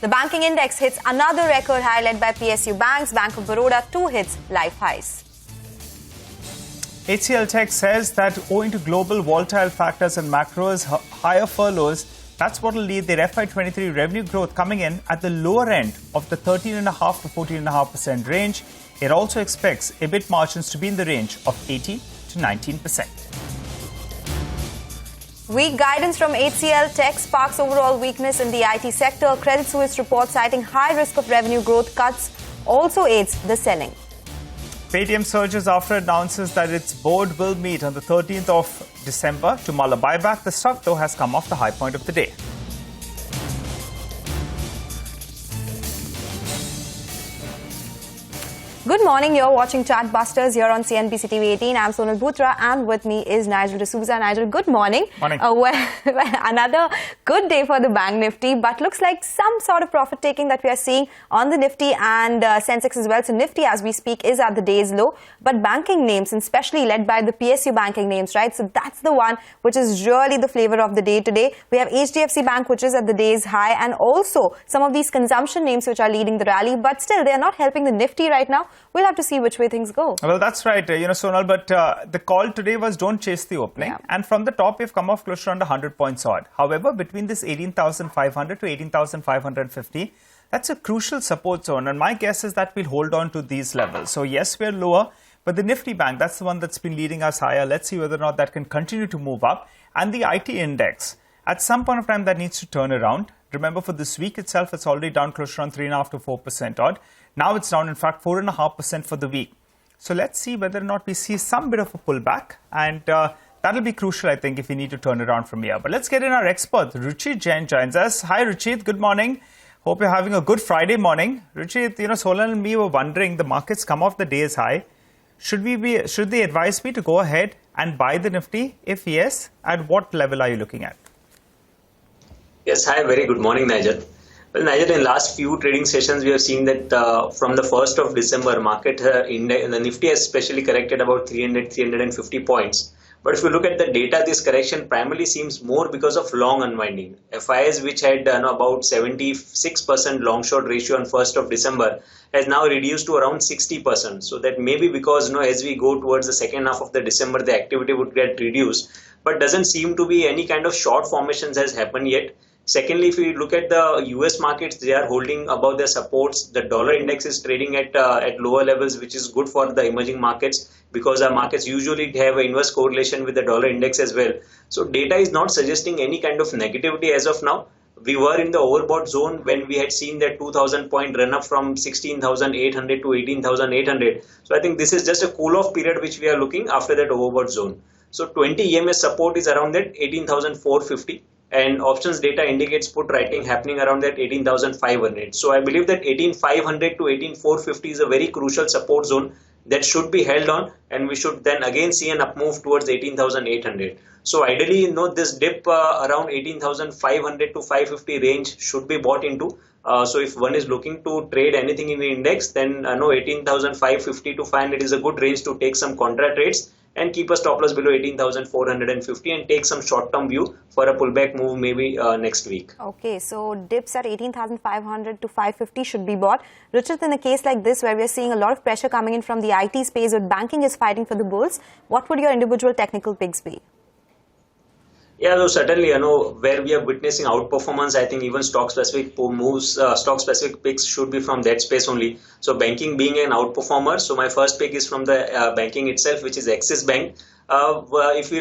The banking index hits another record high led by PSU banks. Bank of Baroda too hits life highs. HCL Tech says that owing to global volatile factors and macros, higher furloughs, that's what will lead their FY23 revenue growth coming in at the lower end of the 13.5% to 14.5% range. It also expects EBIT margins to be in the range of 18 to 19%. Weak guidance from HCL Tech sparks overall weakness in the IT sector. Credit Suisse report citing high risk of revenue growth cuts also aids the selling. Paytm surges after it announces that its board will meet on the 13th of December to mull a buyback. The stock, though, has come off the high point of the day. Good morning, you're watching Chartbusters here on CNBC-TV18. I'm Sonal Bhutra and with me is Nigel D'Souza. Nigel, good morning. Morning. Well, another good day for the bank nifty, but looks like some sort of profit taking that we are seeing on the nifty and sensex as well. So nifty as we speak is at the day's low, but banking names, and especially led by the PSU banking names, right? So that's the one which is really the flavor of the day today. We have HDFC Bank, which is at the day's high, and also some of these consumption names which are leading the rally, but still they are not helping the nifty right now. We'll have to see which way things go. Well, that's right, Sonal, but the call today was don't chase the opening. Yeah. And from the top, we've come off close to around 100 points odd. However, between this 18,500 to 18,550, that's a crucial support zone. And my guess is that we'll hold on to these levels. So yes, we're lower, but the Nifty Bank, that's the one that's been leading us higher. Let's see whether or not that can continue to move up. And the IT index, at some point of time, that needs to turn around. Remember, for this week itself, it's already down close to around 3.5% to 4% odd. Now it's down, in fact, 4.5% for the week. So let's see whether or not we see some bit of a pullback. And that'll be crucial, I think, if we need to turn around from here. But let's get in our expert. Ruchit Jain joins us. Hi, Ruchit. Good morning. Hope you're having a good Friday morning. Ruchit, Solon and me were wondering, the markets come off the day's high. Should the advice be to go ahead and buy the Nifty? If yes, at what level are you looking at? Yes, hi, very good morning, Nigel. Well, Nigel, in last few trading sessions, we have seen that from the 1st of December, the Nifty has especially corrected about 350 points. But if you look at the data, this correction primarily seems more because of long unwinding. FIs, which had about 76% long-short ratio on 1st of December, has now reduced to around 60%. So that may be because as we go towards the second half of the December, the activity would get reduced. But doesn't seem to be any kind of short formations has happened yet. Secondly, if we look at the US markets, they are holding above their supports. The dollar index is trading at lower levels, which is good for the emerging markets because our markets usually have an inverse correlation with the dollar index as well. So data is not suggesting any kind of negativity as of now. We were in the overbought zone when we had seen that 2,000 point run up from 16,800 to 18,800. So I think this is just a cool off period which we are looking after that overbought zone. So 20 EMS support is around that 18,450. And options data indicates put writing happening around that 18,500. So I believe that 18,500 to 18,450 is a very crucial support zone that should be held on, and we should then again see an up move towards 18,800. So ideally, this dip around 18,500 to 550 range should be bought into. So if one is looking to trade anything in the index, then 18,550 to 500 is a good range to take some contra trades and keep a stop loss below 18,450 and take some short-term view for a pullback move maybe next week. Okay, so dips at 18,500 to 550 should be bought. Richard, in a case like this where we are seeing a lot of pressure coming in from the IT space, where banking is fighting for the bulls, what would your individual technical picks be? Yeah, so certainly, where we are witnessing outperformance, I think even stock-specific moves, stock-specific picks should be from that space only. So banking being an outperformer, so my first pick is from the banking itself, which is Axis Bank. If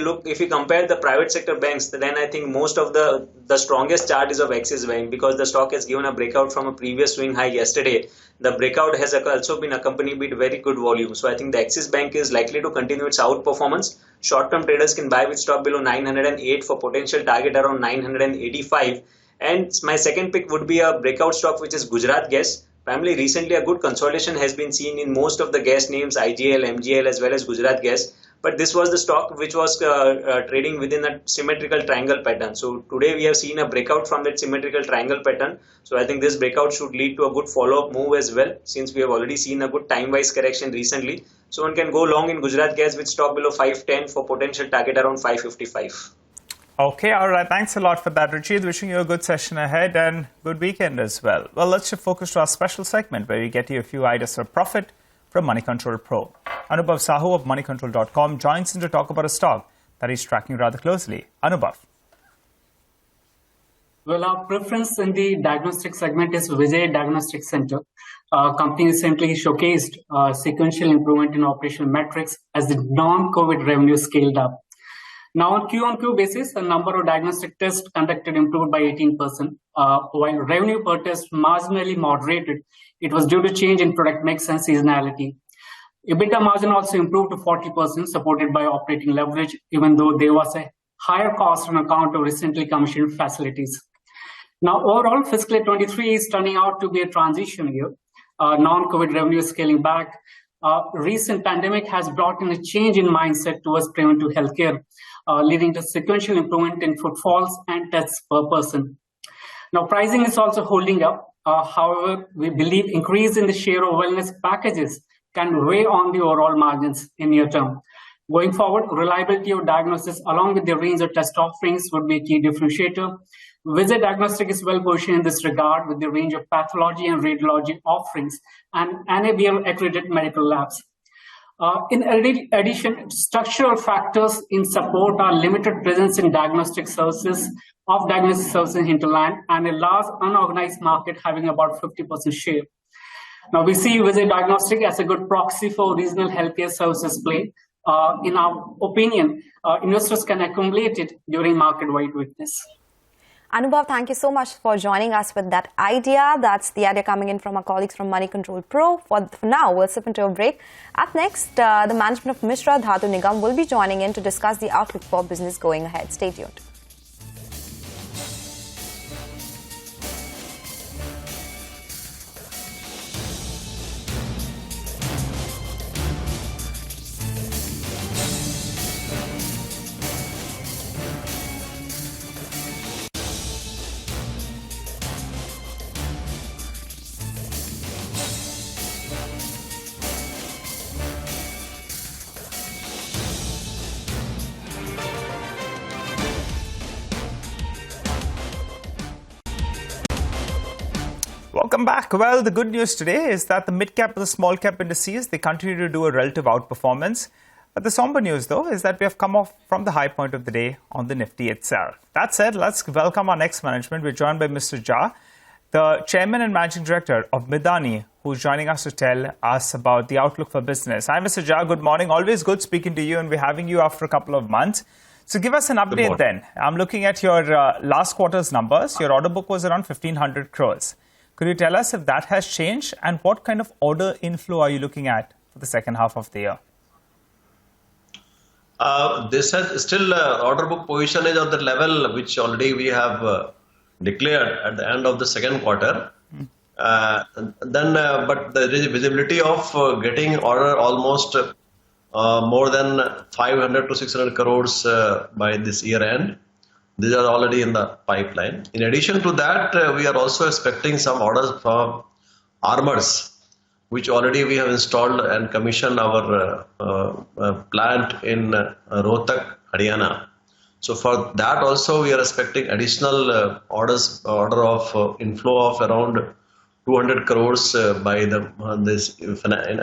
you compare the private sector banks, then I think most of the strongest chart is of Axis Bank because the stock has given a breakout from a previous swing high yesterday. The breakout has also been accompanied with very good volume. So I think the Axis Bank is likely to continue its outperformance. Short-term traders can buy with stop below 908 for potential target around 985. And my second pick would be a breakout stock, which is Gujarat Gas. Primarily, recently a good consolidation has been seen in most of the gas names, IGL, MGL, as well as Gujarat Gas. But this was the stock which was trading within a symmetrical triangle pattern. So today we have seen a breakout from that symmetrical triangle pattern. So I think this breakout should lead to a good follow-up move as well, since we have already seen a good time-wise correction recently. So one can go long in Gujarat Gas with stock below 510 for potential target around 555. Okay, all right. Thanks a lot for that, Rachid. Wishing you a good session ahead and good weekend as well. Well, let's shift focus to our special segment where we get you a few ideas for profit from Money Control Pro. Anubhav Sahu of moneycontrol.com joins in to talk about a stock that he's tracking rather closely. Anubhav. Well, our preference in the diagnostic segment is Vijay Diagnostic Center. Company recently showcased sequential improvement in operational metrics as the non-COVID revenue scaled up. Now, on Q-on-Q basis, the number of diagnostic tests conducted improved by 18%, while revenue per test marginally moderated. It was due to change in product mix and seasonality. EBITDA margin also improved to 40%, supported by operating leverage, even though there was a higher cost on account of recently commissioned facilities. Now, overall, fiscal year 23 is turning out to be a transition year. Non-COVID revenue scaling back. Recent pandemic has brought in a change in mindset towards preventive healthcare, leading to sequential improvement in footfalls and tests per person. Now, pricing is also holding up. However, we believe increase in the share of wellness packages can weigh on the overall margins in near term. Going forward, reliability of diagnosis along with the range of test offerings would be a key differentiator. Vijay Diagnostic is well positioned in this regard with the range of pathology and radiology offerings and NABL accredited medical labs. In addition, structural factors in support are limited presence in diagnostic services in hinterland and a large unorganized market having about 50% share. Now, we see Vijay Diagnostic as a good proxy for regional healthcare services play. In our opinion, investors can accumulate it during market-wide weakness. Anubhav, thank you so much for joining us with that idea. That's the idea coming in from our colleagues from Money Control Pro. For now, we'll slip into a break. Up next, the management of Mishra Dhatu Nigam will be joining in to discuss the outlook for business going ahead. Stay tuned. Welcome back. Well, the good news today is that the mid-cap and the small-cap indices, they continue to do a relative outperformance. But the somber news, though, is that we have come off from the high point of the day on the Nifty itself. That said, let's welcome our next management. We're joined by Mr. Jha, the Chairman and Managing Director of Midani, who's joining us to tell us about the outlook for business. Hi, Mr. Jha. Good morning. Always good speaking to you, and we're having you after a couple of months. So give us an update then. I'm looking at your last quarter's numbers. Your order book was around 1,500 crores. Could you tell us if that has changed and what kind of order inflow are you looking at for the second half of the year? This has still order book position is on the level which already we have declared at the end of the second quarter. But there is visibility of getting order almost more than 500 to 600 crores by this year end. These are already in the pipeline. In addition to that, we are also expecting some orders from armors, which already we have installed and commissioned our plant in Rohtak, Haryana. So for that also we are expecting additional order of inflow of around 200 crores by the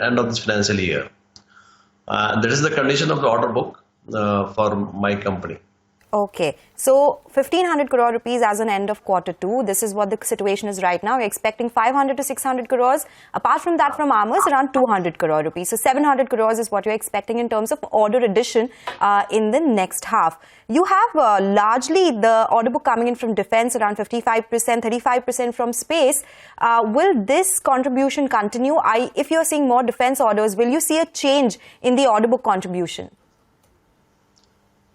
end of this financial year. That is the condition of the order book for my company. Okay, so 1,500 crore rupees as on end of quarter 2. This is what the situation is right now. We're expecting 500 to 600 crores. Apart from that, from armors, around 200 crore rupees. So 700 crores is what you're expecting in terms of order addition in the next half. You have largely the order book coming in from defense, around 55%, 35% from space. Will this contribution continue? If you're seeing more defense orders, will you see a change in the order book contribution?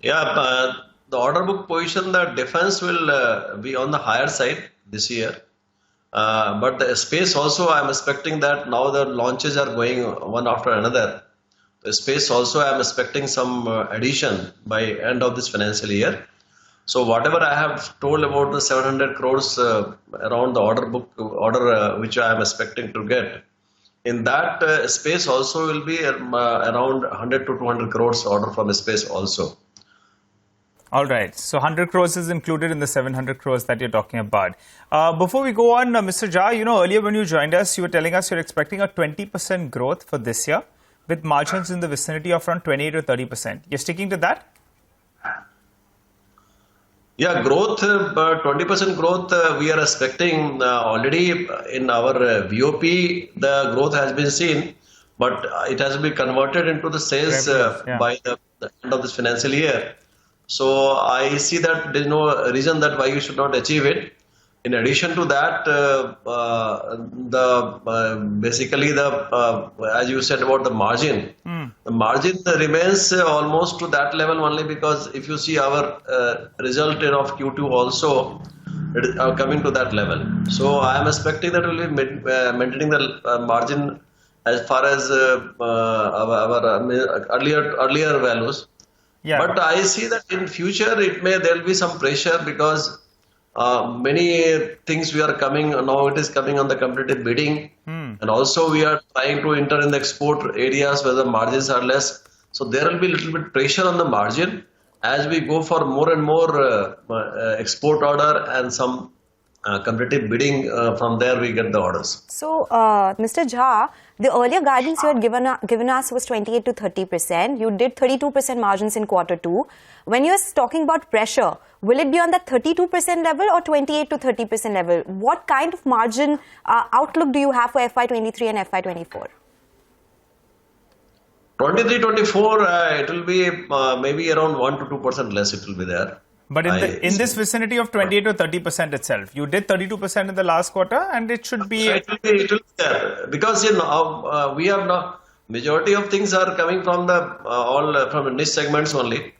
Yeah, the order book position, the defense will be on the higher side this year. But the space also, I'm expecting that now the launches are going one after another. The space also, I'm expecting some addition by end of this financial year. So whatever I have told about the 700 crores around the order book, which I am expecting to get, in that space also will be around 100 to 200 crores order from space also. All right. So 100 crores is included in the 700 crores that you're talking about. Before we go on, Mr. Jha, earlier when you joined us, you were telling us you're expecting a 20% growth for this year with margins in the vicinity of around 28 to 30%. You're sticking to that? Yeah, growth, 20% growth we are expecting already in our VOP. The growth has been seen, but it has been converted into the sales by the end of this financial year. So I see that there is no reason that why you should not achieve it. In addition to that, basically as you said about the margin, the margin remains almost to that level only because if you see our result of Q2 also, it is coming to that level. So I am expecting that we will be maintaining the margin as far as our earlier values. Yeah. But I see that in future there will be some pressure because many things we are coming now. It is coming on the competitive bidding, and also we are trying to enter in the export areas where the margins are less. So there will be a little bit pressure on the margin as we go for more and more export order and some competitive bidding. From there we get the orders. So, Mr. Jha, the earlier guidance you had given us was 28 to 30%. You did 32% margins in Q2. When you're talking about pressure, will it be on that 32% level or 28 to 30% level? What kind of margin outlook do you have for FY23 and FY24? 23-24, it will be maybe around 1 to 2% less. It will be there. But in this vicinity of 28 to 30% itself, you did 32% in the last quarter, and it should be. It will be there because we have now majority of things are coming from the from niche segments only.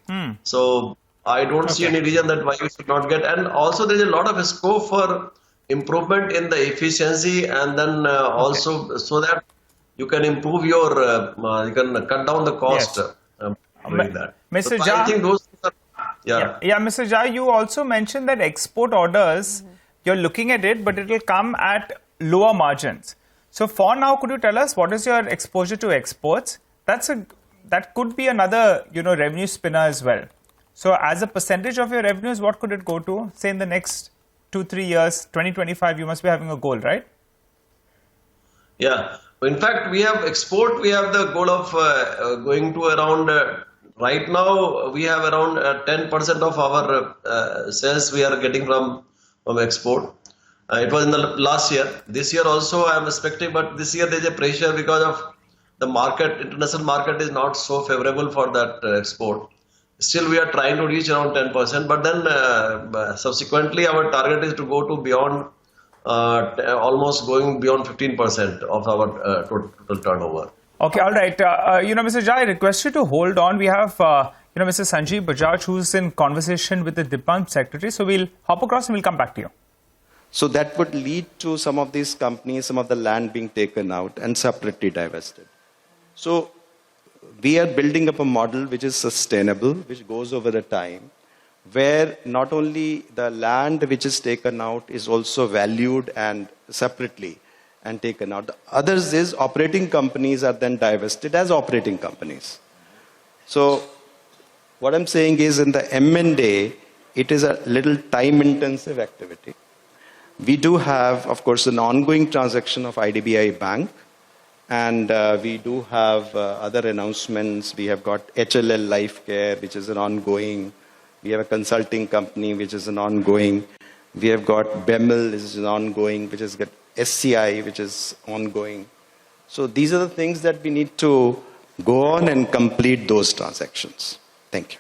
So I don't see any reason that why you should not get. And also there is a lot of scope for improvement in the efficiency, and then also so that you can improve your you can cut down the cost. Doing that. Mr. So Jha, I think those things are. Yeah, Mr. Jha, you also mentioned that export orders, you're looking at it, but it will come at lower margins. So for now, could you tell us what is your exposure to exports? That could be another revenue spinner as well. So as a percentage of your revenues, what could it go to? Say in the next 2-3 years, 2025, you must be having a goal, right? Yeah. In fact, we have the goal of going to around. Right now, we have around 10% of our sales we are getting from export. It was in the last year. This year also I am expecting, but this year there is a pressure because of the market. International market is not so favorable for that export. Still, we are trying to reach around 10%, but then subsequently our target is to go to beyond, almost going beyond 15% of our total turnover. Okay, all right. Mr. Jha, I request you to hold on. We have, Mr. Sanjeev Bajaj, who's in conversation with the DIPAM secretary. So we'll hop across and we'll come back to you. So that would lead to some of these companies, some of the land being taken out and separately divested. So we are building up a model which is sustainable, which goes over the time, where not only the land which is taken out is also valued and separately and taken out. The others is operating companies are then divested as operating companies. So what I'm saying is in the M&A, it is a little time-intensive activity. We do have, of course, an ongoing transaction of IDBI Bank, and we do have other announcements. We have got HLL Life Care, which is an ongoing. We have a consulting company, which is an ongoing. We have got BEML, which is an ongoing, which is got SCI, which is ongoing. So these are the things that we need to go on and complete those transactions. Thank you.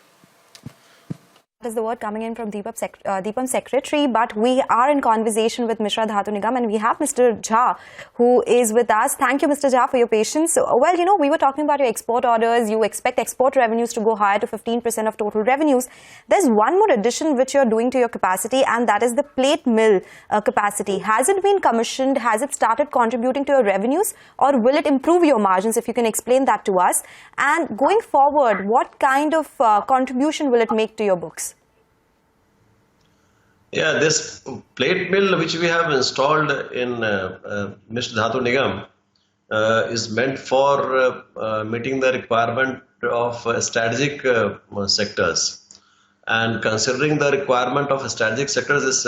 That is the word coming in from DIPAM secretary, but we are in conversation with Mishra Dhatu Nigam, and we have Mr. Jha who is with us. Thank you, Mr. Jha, for your patience. Well, we were talking about your export orders. You expect export revenues to go higher to 15% of total revenues. There's one more addition which you're doing to your capacity, and that is the plate mill capacity. Has it been commissioned? Has it started contributing to your revenues, or will it improve your margins? If you can explain that to us. And going forward, what kind of contribution will it make to your books? Yeah, this plate mill which we have installed in Mr. Dhatu Nigam is meant for meeting the requirement of strategic sectors. And considering the requirement of strategic sectors, this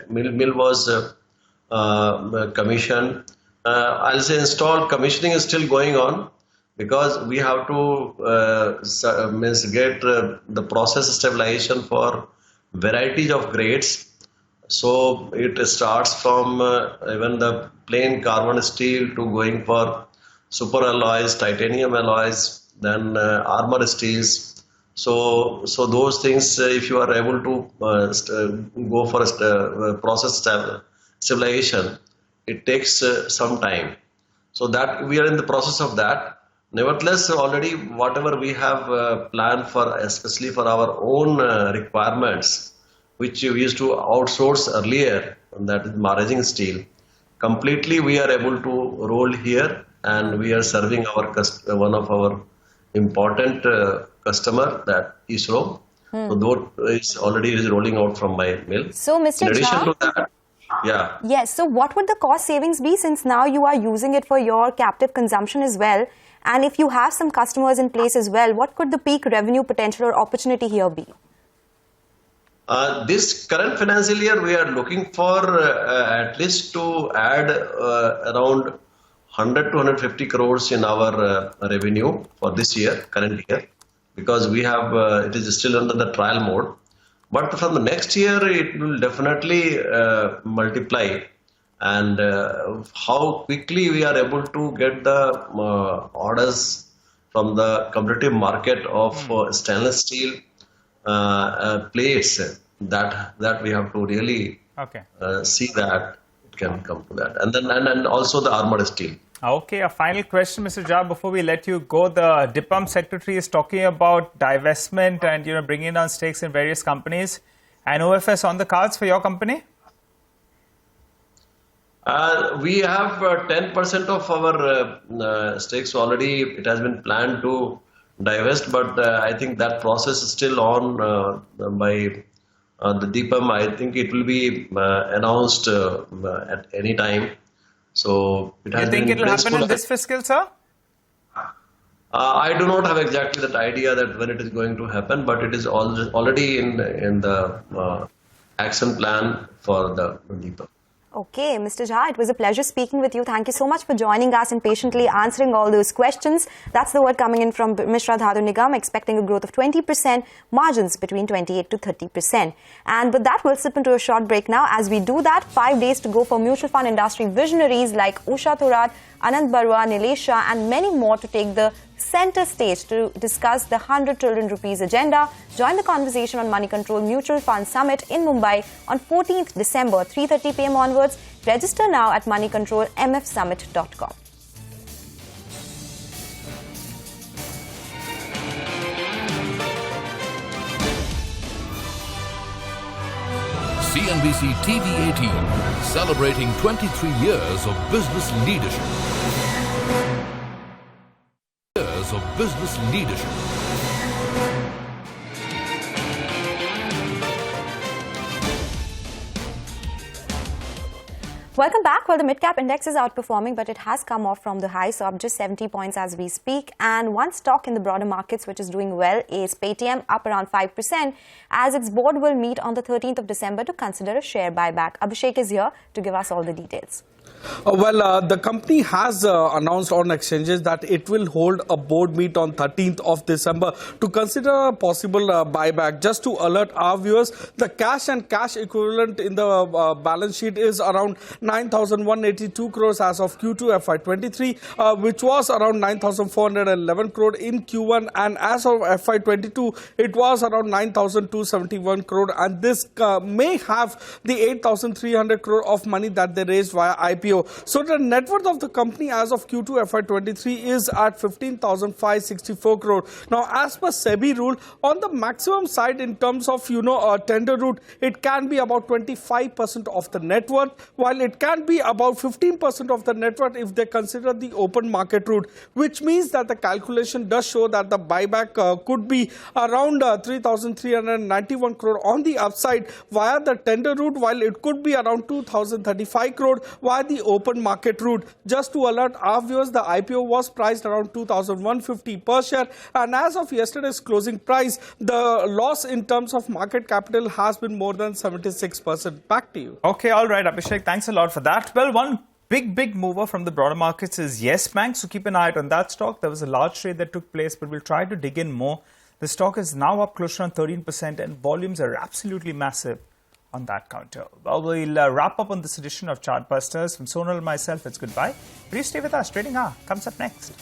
mill was commissioned. I'll say installed. Commissioning is still going on because we have to get the process stabilization for varieties of grades. So it starts from even the plain carbon steel to going for super alloys, titanium alloys, then armor steels. So those things, if you are able to go for a process stabilization, it takes some time. So that we are in the process of that. Nevertheless, already whatever we have planned for, especially for our own requirements, which we used to outsource earlier, that is maraging steel, completely we are able to roll here, and we are serving our one of our important customer, that ISRO. So that is already rolling out from my mill. So, Mr. In addition Jha, to that, yeah. yes, so what would the cost savings be, since now you are using it for your captive consumption as well? And if you have some customers in place as well, what could the peak revenue potential or opportunity here be? This current financial year, we are looking for at least to add around 100 to 150 crores in our revenue for this year, current year, because we have it is still under the trial mode. But from the next year, it will definitely multiply. And how quickly we are able to get the orders from the competitive market of stainless steel plates, that we have to really see that it can come to that, and then and also the armored steel. Okay, a final question, Mr. Jha, before we let you go. The DIPAM secretary is talking about divestment and bringing down stakes in various companies. And OFS on the cards for your company? We have 10% of our stakes already. It has been planned to divest, but I think that process is still on by the DIPAM. I think it will be announced at any time. So it has you think been it will happen in this fiscal, sir? I do not have exactly that idea that when it is going to happen, but it is already in the action plan for the DIPAM. Okay, Mr. Jha, it was a pleasure speaking with you. Thank you so much for joining us and patiently answering all those questions. That's the word coming in from Mishra Dhatu Nigam, expecting a growth of 20%, margins between 28 to 30%. And with that, we'll slip into a short break now. As we do that, 5 days to go for mutual fund industry visionaries like Usha Thorat, Anand Barua, Nilesh Shah, and many more to take the center stage to discuss the 100 trillion rupees agenda. Join the conversation on Money Control Mutual Fund Summit in Mumbai on 14th December, 3:30 p.m. onwards. Register now at moneycontrolmfsummit.com. CNBC-TV18, celebrating 23 years of business leadership. Of business leadership. Welcome back. Well, the mid-cap index is outperforming, but it has come off from the high, so up just 70 points as we speak. And one stock in the broader markets which is doing well is Paytm, up around 5%, as its board will meet on the 13th of December to consider a share buyback. Abhishek is here to give us all the details. The company has announced on exchanges that it will hold a board meet on 13th of December to consider a possible buyback. Just to alert our viewers, the cash and cash equivalent in the balance sheet is around 9,182 crores as of Q2 FY23, which was around 9,411 crore in Q1, and as of FY22, it was around 9,271 crore, and this may have the 8,300 crore of money that they raised via IPO. So the net worth of the company as of Q2 FY23 is at 15,564 crore. Now, as per SEBI rule, on the maximum side in terms of tender route, it can be about 25% of the net worth, while it can be about 15% of the net worth if they consider the open market route, which means that the calculation does show that the buyback could be around 3,391 crore on the upside via the tender route, while it could be around 2,035 crore via the open market route. Just to alert our viewers, the IPO was priced around 2,150 per share, and as of yesterday's closing price, the loss in terms of market capital has been more than 76%. Back to you. Okay, all right, Abhishek, thanks a lot for that. Well, one big mover from the broader markets is Yes Bank, so keep an eye out on that stock. There was a large trade that took place, but we'll try to dig in more. The stock is now up close to 13%, and volumes are absolutely massive on that counter. Well, we'll wrap up on this edition of Chartbusters. From Sonal and myself, it's goodbye. Please stay with us. Trading Hour comes up next.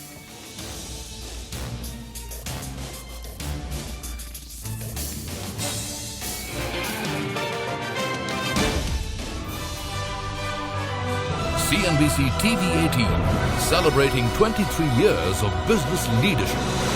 CNBC-TV18, celebrating 23 years of business leadership.